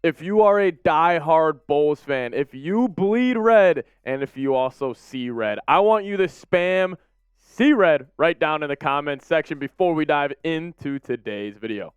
if you are a diehard Bulls fan, if you bleed red, and if you also see red, I want you to spam see red right down in the comments section before we dive into today's video.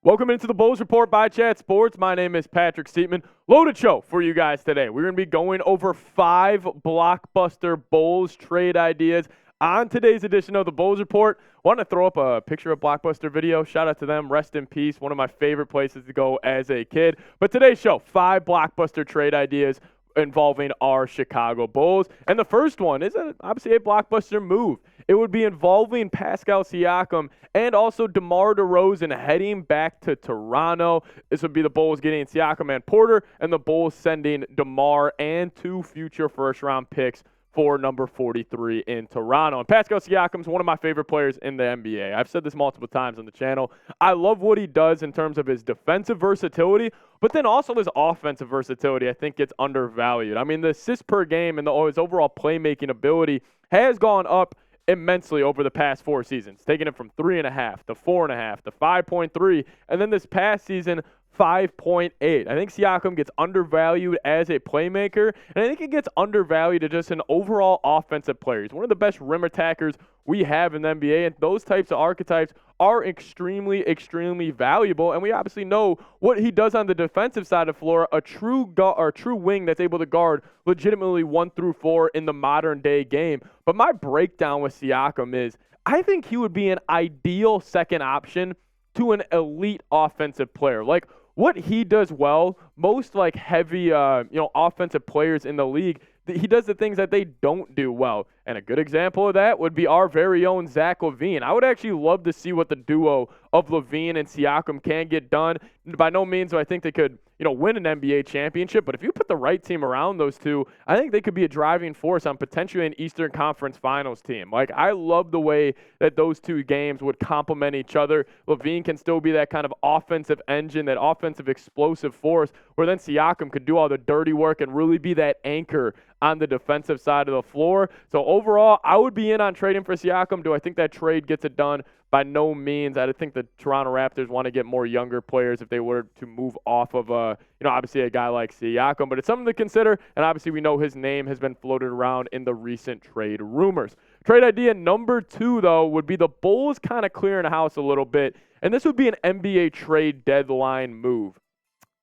Welcome into the Bulls Report by Chat Sports. My name is Patrick Siepman. Loaded show for you guys today. We're going to be going over 5 blockbuster Bulls trade ideas on today's edition of the Bulls Report. Want to throw up a picture of Blockbuster video. Shout out to them. Rest in peace. One of my favorite places to go as a kid. But today's show, 5 blockbuster trade ideas involving our Chicago Bulls. And the first one is obviously a blockbuster move. It would be involving Pascal Siakam and also DeMar DeRozan heading back to Toronto. This would be the Bulls getting Siakam and Porter, and the Bulls sending DeMar and 2 future first-round picks for number 43 in Toronto. And Pascal Siakam is one of my favorite players in the NBA. I've said this multiple times on the channel. I love what he does in terms of his defensive versatility, but then also his offensive versatility I think gets undervalued. I mean, the assists per game and his overall playmaking ability has gone up immensely over the past 4 seasons, taking it from 3.5 to 4.5 to 5.3, and then this past season, 5.8. I think Siakam gets undervalued as a playmaker, and I think he gets undervalued as just an overall offensive player. He's one of the best rim attackers we have in the NBA, and those types of archetypes are extremely, extremely valuable, and we obviously know what he does on the defensive side of the floor, a true wing that's able to guard legitimately 1 through 4 in the modern day game. But my breakdown with Siakam is I think he would be an ideal second option to an elite offensive player. Like what he does well, most like heavy offensive players in the league, he does the things that they don't do well. And a good example of that would be our very own Zach LaVine. I would actually love to see what the duo of LaVine and Siakam can get done. By no means do I think they could, win an NBA championship, but if you put the right team around those two, I think they could be a driving force on potentially an Eastern Conference Finals team. Like, I love the way that those two games would complement each other. LaVine can still be that kind of offensive engine, that offensive explosive force, where then Siakam could do all the dirty work and really be that anchor on the defensive side of the floor. So overall, I would be in on trading for Siakam. Do I think that trade gets it done? By no means. I think the Toronto Raptors want to get more younger players if they were to move off of, obviously a guy like Siakam. But it's something to consider, and obviously we know his name has been floated around in the recent trade rumors. Trade idea number 2, though, would be the Bulls kind of clearing the house a little bit, and this would be an NBA trade deadline move.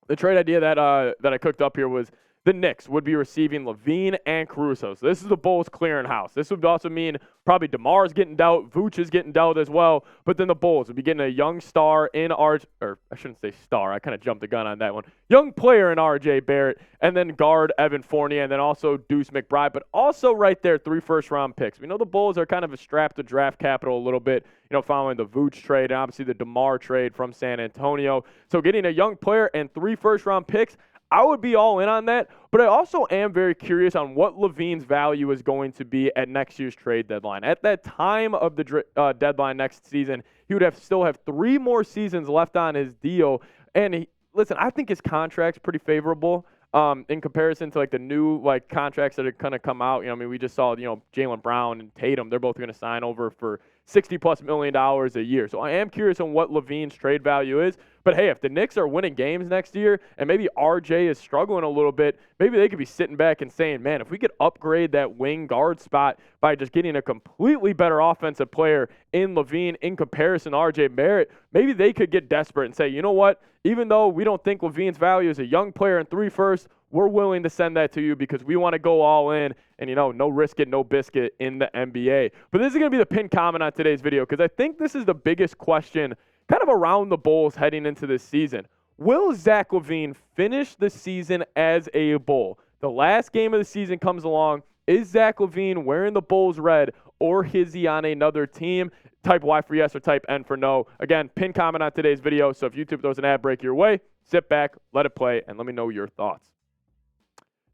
The trade idea that I cooked up here was the Knicks would be receiving LaVine and Caruso. So this is the Bulls clearing house. This would also mean probably DeMar is getting dealt, Vooch is getting dealt as well, but then the Bulls would be getting a young star in or I shouldn't say star, I kind of jumped the gun on that one. Young player in RJ Barrett, and then guard Evan Fournier, and then also Deuce McBride, but also right there 3 first-round picks. We know the Bulls are kind of strapped to draft capital a little bit, following the Vooch trade and obviously the DeMar trade from San Antonio. So getting a young player and 3 first-round picks, I would be all in on that, but I also am very curious on what LaVine's value is going to be at next year's trade deadline. At that time of the deadline next season, he would still have 3 more seasons left on his deal. And listen, I think his contract's pretty favorable in comparison to like the new contracts that are going to come out. We just saw Jaylen Brown and Tatum. They're both going to sign over for $60+ million a year. So I am curious on what LaVine's trade value is. But hey, if the Knicks are winning games next year and maybe RJ is struggling a little bit, maybe they could be sitting back and saying, man, if we could upgrade that wing guard spot by just getting a completely better offensive player in LaVine in comparison to RJ Barrett, maybe they could get desperate and say, you know what, even though we don't think LaVine's value is a young player in 3 firsts, we're willing to send that to you because we want to go all in and, no risk it, no biscuit in the NBA. But this is going to be the pinned comment on today's video because I think this is the biggest question kind of around the Bulls heading into this season. Will Zach LaVine finish the season as a Bull? The last game of the season comes along. Is Zach LaVine wearing the Bulls red, or is he on another team? Type Y for yes or type N for no. Again, pin comment on today's video, so if YouTube throws an ad break your way, sit back, let it play, and let me know your thoughts.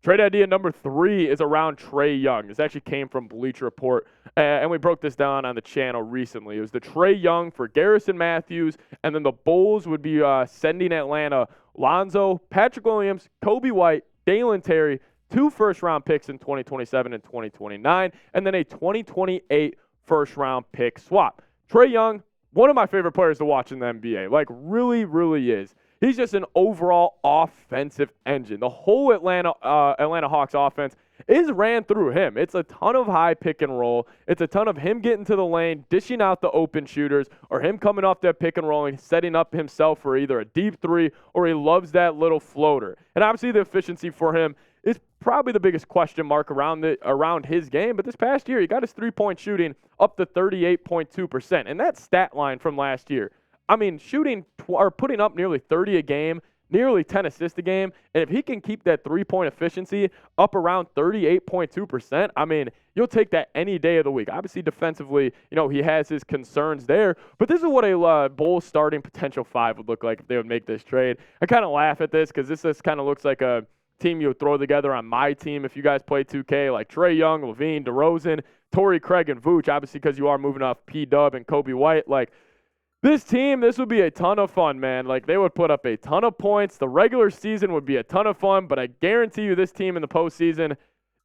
Trade idea number 3 is around Trae Young. This actually came from Bleacher Report, and we broke this down on the channel recently. It was the Trae Young for Garrison Matthews, and then the Bulls would be sending Atlanta Lonzo, Patrick Williams, Kobe White, Dalen Terry, 2 first-round picks in 2027 and 2029, and then a 2028 first-round pick swap. Trae Young, one of my favorite players to watch in the NBA. Like, really, really is. He's just an overall offensive engine. The whole Atlanta Hawks offense is ran through him. It's a ton of high pick and roll. It's a ton of him getting to the lane, dishing out the open shooters, or him coming off that pick and roll and setting up himself for either a deep three or he loves that little floater. And obviously the efficiency for him is probably the biggest question mark around his game. But this past year, he got his three-point shooting up to 38.2%. And that stat line from last year, I mean, shooting or putting up nearly 30 a game, nearly 10 assists a game, and if he can keep that three-point efficiency up around 38.2%, I mean, you'll take that any day of the week. Obviously, defensively, he has his concerns there, but this is what a Bulls starting potential five would look like if they would make this trade. I kind of laugh at this because this just kind of looks like a team you would throw together on my team if you guys play 2K, like Trae Young, LaVine, DeRozan, Torrey Craig, and Vooch, obviously because you are moving off P-Dub and Kobe White, like, this team, this would be a ton of fun, man. Like, they would put up a ton of points. The regular season would be a ton of fun, but I guarantee you this team in the postseason,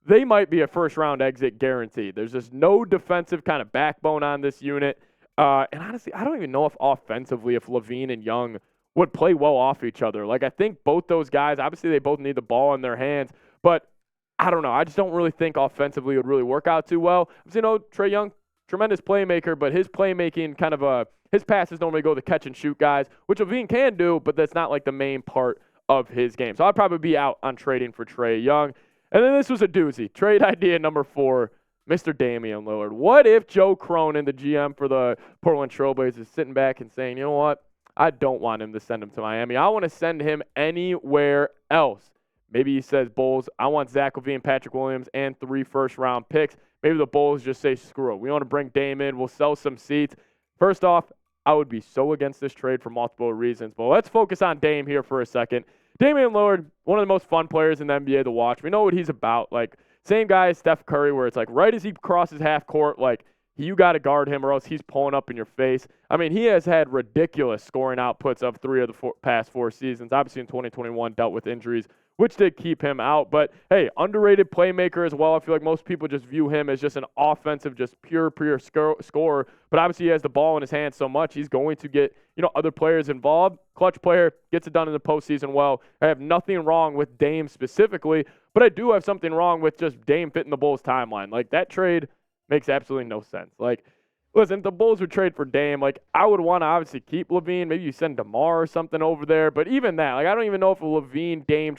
they might be a first-round exit guaranteed. There's just no defensive kind of backbone on this unit. And honestly, I don't even know if offensively, if LaVine and Young would play well off each other. Like, I think both those guys, obviously they both need the ball in their hands, but I don't know. I just don't really think offensively it would really work out too well. Trae Young, tremendous playmaker, but his playmaking kind of his passes normally go to catch and shoot guys, which LaVine can do, but that's not like the main part of his game. So I'd probably be out on trading for Trae Young. And then this was a doozy. Trade idea number 4, Mr. Damian Lillard. What if Joe Cronin, the GM for the Portland Trailblazers, is sitting back and saying, you know what? I don't want him to send him to Miami. I want to send him anywhere else. Maybe he says, Bulls, I want Zach LaVine, Patrick Williams, and 3 first-round picks. Maybe the Bulls just say, screw it. We want to bring Dame in. We'll sell some seats. First off, I would be so against this trade for multiple reasons. But let's focus on Dame here for a second. Damian Lillard, one of the most fun players in the NBA to watch. We know what he's about. Like, same guy as Steph Curry, where it's like right as he crosses half court, like, you got to guard him or else he's pulling up in your face. I mean, he has had ridiculous scoring outputs of 3 of the past 4 seasons. Obviously, in 2021, dealt with injuries, which did keep him out. But, hey, underrated playmaker as well. I feel like most people just view him as just an offensive, just pure scorer. But obviously, he has the ball in his hands so much, he's going to get, other players involved. Clutch player, gets it done in the postseason well. I have nothing wrong with Dame specifically, but I do have something wrong with just Dame fitting the Bulls' timeline. Like, that trade makes absolutely no sense. Like, listen, if the Bulls would trade for Dame, like, I would want to obviously keep LaVine. Maybe you send DeMar or something over there. But even that, like, I don't even know if a LaVine-Dame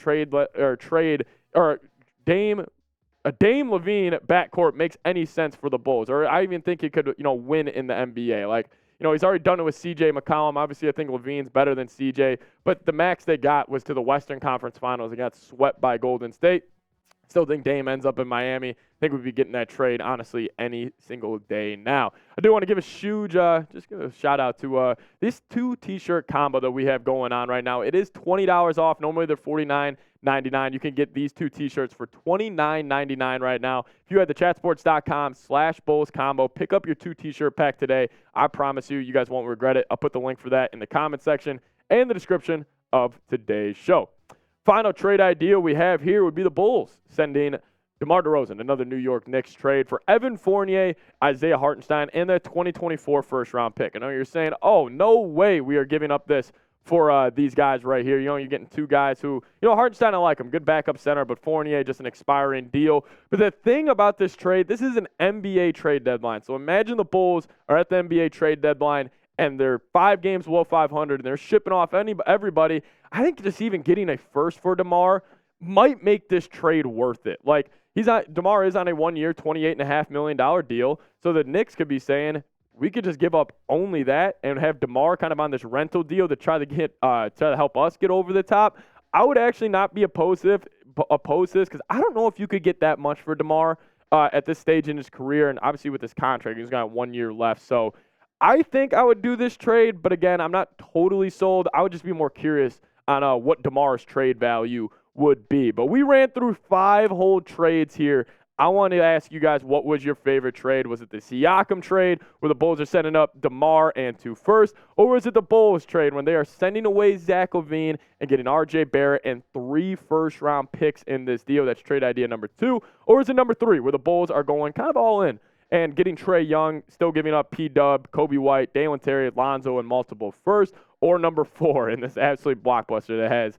a Dame-LaVine backcourt makes any sense for the Bulls. Or I even think he could, win in the NBA. Like, he's already done it with C.J. McCollum. Obviously, I think LaVine's better than C.J. But the max they got was to the Western Conference Finals and got swept by Golden State. Still think Dame ends up in Miami. I think we'd be getting that trade, honestly, any single day now. I do want to give a huge, just give a shout out to this 2 t-shirt combo that we have going on right now. It is $20 off. Normally they're $49.99. You can get these 2 t-shirts for $29.99 right now. If you head to chatsports.com/Bulls combo, pick up your 2 t-shirt pack today. I promise you guys won't regret it. I'll put the link for that in the comment section and the description of today's show. Final trade idea we have here would be the Bulls sending DeMar DeRozan, another New York Knicks trade, for Evan Fournier, Isaiah Hartenstein, and their 2024 first-round pick. I know you're saying, oh, no way we are giving up this for these guys right here. You're getting 2 guys who, Hartenstein, I like him, good backup center, but Fournier, just an expiring deal. But the thing about this trade, this is an NBA trade deadline. So imagine the Bulls are at the NBA trade deadline, and they're 5 games below 500, and they're shipping off everybody. I think just even getting a first for DeMar might make this trade worth it. Like, DeMar is on a 1-year, $28.5 million deal, so the Knicks could be saying, we could just give up only that and have DeMar kind of on this rental deal to try to help us get over the top. I would actually not be opposed to this because I don't know if you could get that much for DeMar at this stage in his career, and obviously with this contract, he's got 1 year left, so I think I would do this trade, but again, I'm not totally sold. I would just be more curious on what DeMar's trade value would be. But we ran through 5 whole trades here. I wanted to ask you guys, what was your favorite trade? Was it the Siakam trade where the Bulls are sending up DeMar and 2 firsts? Or was it the Bulls trade when they are sending away Zach LaVine and getting RJ Barrett and 3 first-round picks in this deal? That's trade idea number 2. Or is it number 3 where the Bulls are going kind of all in And getting Trae Young, still giving up P-Dub, Kobe White, Dalen Terry, Lonzo, and multiple firsts, or number 4 in this absolute blockbuster that has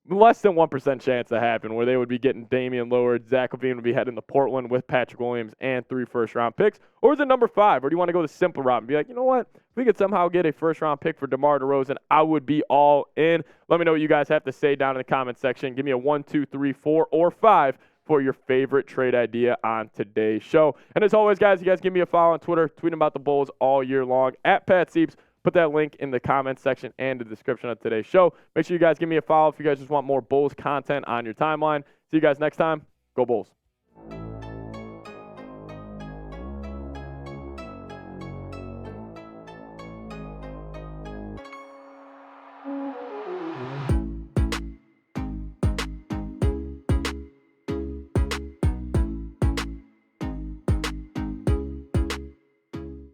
less than 1% chance to happen, where they would be getting Damian Lillard, Zach LaVine would be heading to Portland with Patrick Williams and 3 first-round picks? Or is it number 5? Or do you want to go the simple route and be like, you know what? If we could somehow get a first-round pick for DeMar DeRozan, I would be all in. Let me know what you guys have to say down in the comment section. Give me a 1, 2, 3, 4, or 5 for your favorite trade idea on today's show. And as always, guys, you guys give me a follow on Twitter, tweeting about the Bulls all year long, at Pat Sieps. Put that link in the comment section and the description of today's show. Make sure you guys give me a follow if you guys just want more Bulls content on your timeline. See you guys next time. Go Bulls.